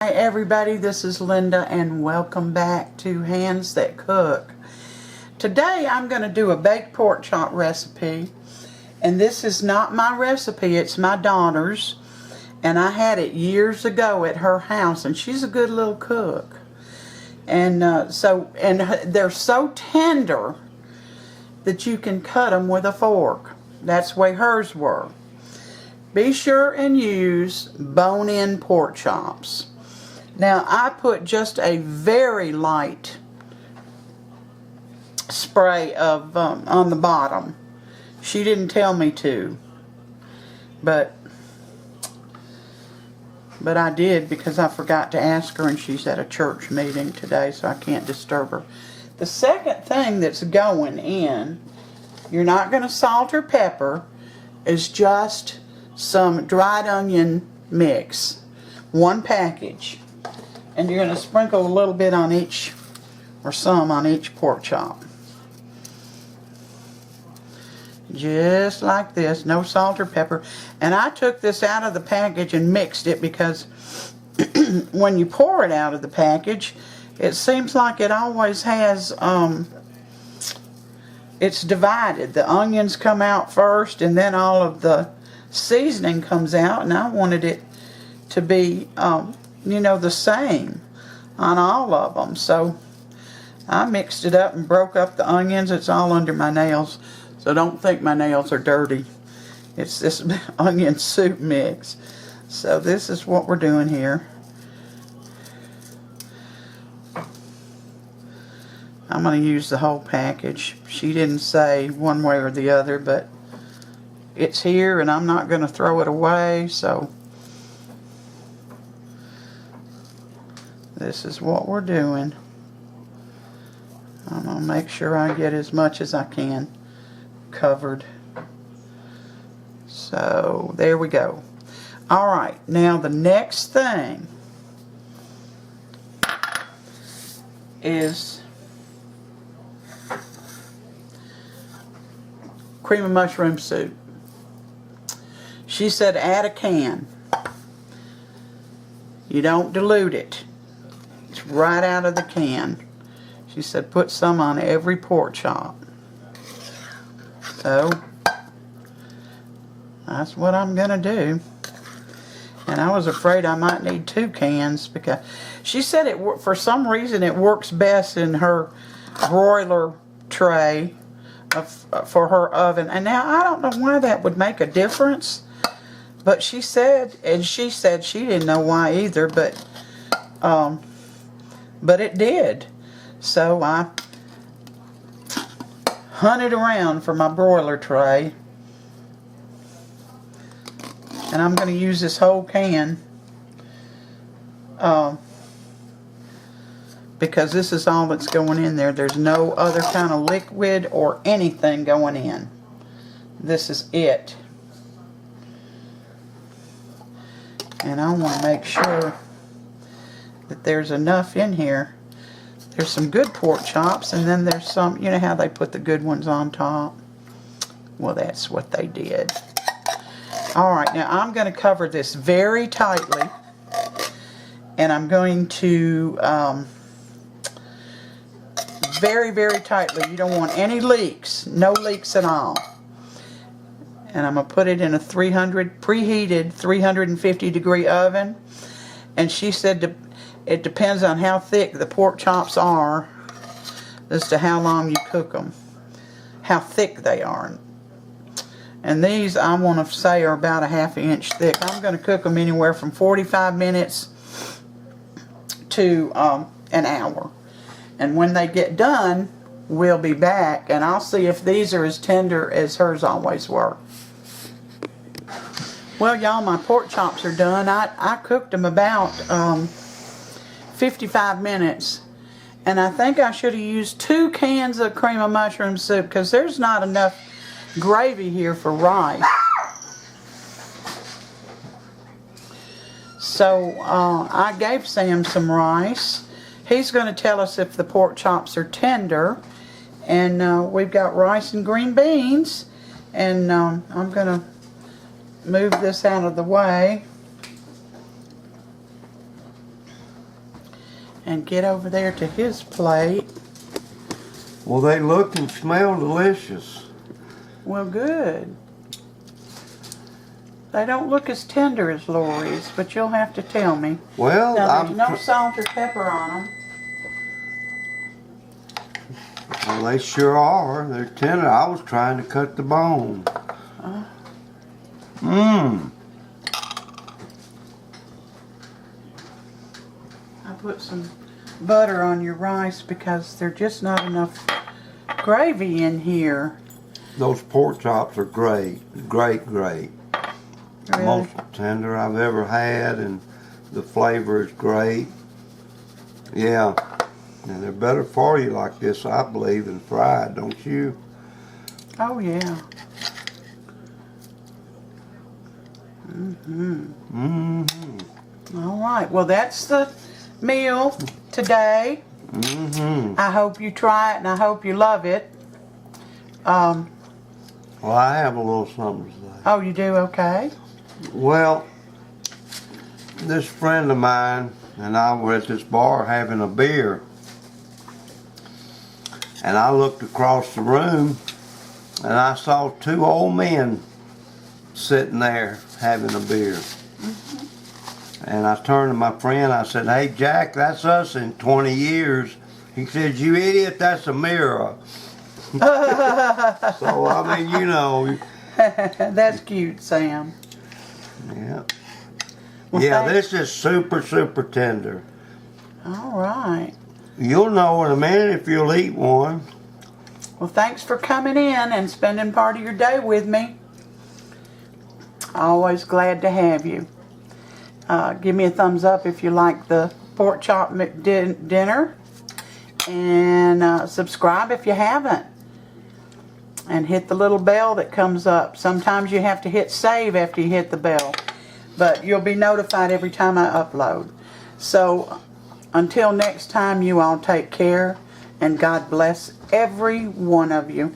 Hi everybody, this is Linda and welcome back to Hands That Cook. Today I'm going to do a baked pork chop recipe, and this is not my recipe, it's my daughter's, and I had it years ago at her house, and she's a good little cook. And they're so tender that you can cut them with a fork. That's the way hers were. Be sure and use bone-in pork chops. Now, I put just a very light spray of on the bottom. She didn't tell me to, but I did because I forgot to ask her, and she's at a church meeting today, so I can't disturb her. The second thing that's going in, you're not going to salt or pepper, is just some dried onion mix, one package. And you're going to sprinkle a little bit on each, or some on each pork chop. Just like this, no salt or pepper. And I took this out of the package and mixed it because when you pour it out of the package, it seems like it always has, it's divided. The onions come out first and then all of the seasoning comes out, and I wanted it to be you know, the same on all of them. So I mixed it up and broke up the onions. It's all under my nails, so don't think my nails are dirty. It's this onion soup mix. So this is what we're doing here. I'm going to use the whole package. She didn't say one way or the other, but it's here and I'm not going to throw it away, so this is what we're doing. I'm going to make sure I get as much as I can covered. So there we go. Alright, now the next thing is cream of mushroom soup. She said add a can. You don't dilute it. It's right out of the can. She said put some on every pork chop. So that's what I'm gonna do. And I was afraid I might need 2 cans because she said it for some reason it works best in her broiler tray for her oven. And now I don't know why that would make a difference, but she said, and she said she didn't know why either, but it did. So I hunted around for my broiler tray, and I'm going to use this whole can because this is all that's going in there. There's no other kind of liquid or anything going in. This is it. And I want to make sure that there's enough in here. There's some good pork chops, and then there's some, you know how they put the good ones on top? Well, that's what they did. Alright, now I'm going to cover this very tightly, and I'm going to, very, very tightly. You don't want any leaks, no leaks at all. And I'm going to put it in a preheated 350 degree oven. And she said it depends on how thick the pork chops are as to how long you cook them, how thick they are. And these I want to say are about a ½ inch thick. I'm going to cook them anywhere from 45 minutes to an hour. And when they get done, we'll be back and I'll see if these are as tender as hers always were. Well, y'all, my pork chops are done. I cooked them about 55 minutes. And I think I should have used 2 cans of cream of mushroom soup because there's not enough gravy here for rice. So I gave Sam some rice. He's going to tell us if the pork chops are tender. And we've got rice and green beans. And I'm going to move this out of the way. and get over there to his plate. Well, they look and smell delicious. Well, good. They don't look as tender as Lori's, but you'll have to tell me. Well, now, there's no salt or pepper on them. Well, they sure are. They're tender. I was trying to cut the bone. Mmm. I put some butter on your rice because there's just not enough gravy in here. Those pork chops are great. Great, great. Really? Most tender I've ever had, and the flavor is great. Yeah. And they're better for you like this, I believe, than fried, don't you? Oh, yeah. Mm-hmm. All right. Well, that's the meal today. I hope you try it, and I hope you love it. Well, I have a little something to say. Oh, you do? Okay. Well, this friend of mine and I were at this bar having a beer. And I looked across the room and I saw two old men sitting there having a beer. And I turned to my friend, I said, "Hey Jack, that's us in 20 years. He said, "You idiot, that's a mirror." So, I mean, you know. That's cute, Sam. Yeah. Well, yeah, this is super, super tender. All right. You'll know in a minute if you'll eat one. Well, thanks for coming in and spending part of your day with me. Always glad to have you. Give me a thumbs up if you like the pork chop dinner. And subscribe if you haven't. And hit the little bell that comes up. Sometimes you have to hit save after you hit the bell. But you'll be notified every time I upload. So, until next time, you all take care. And God bless every one of you.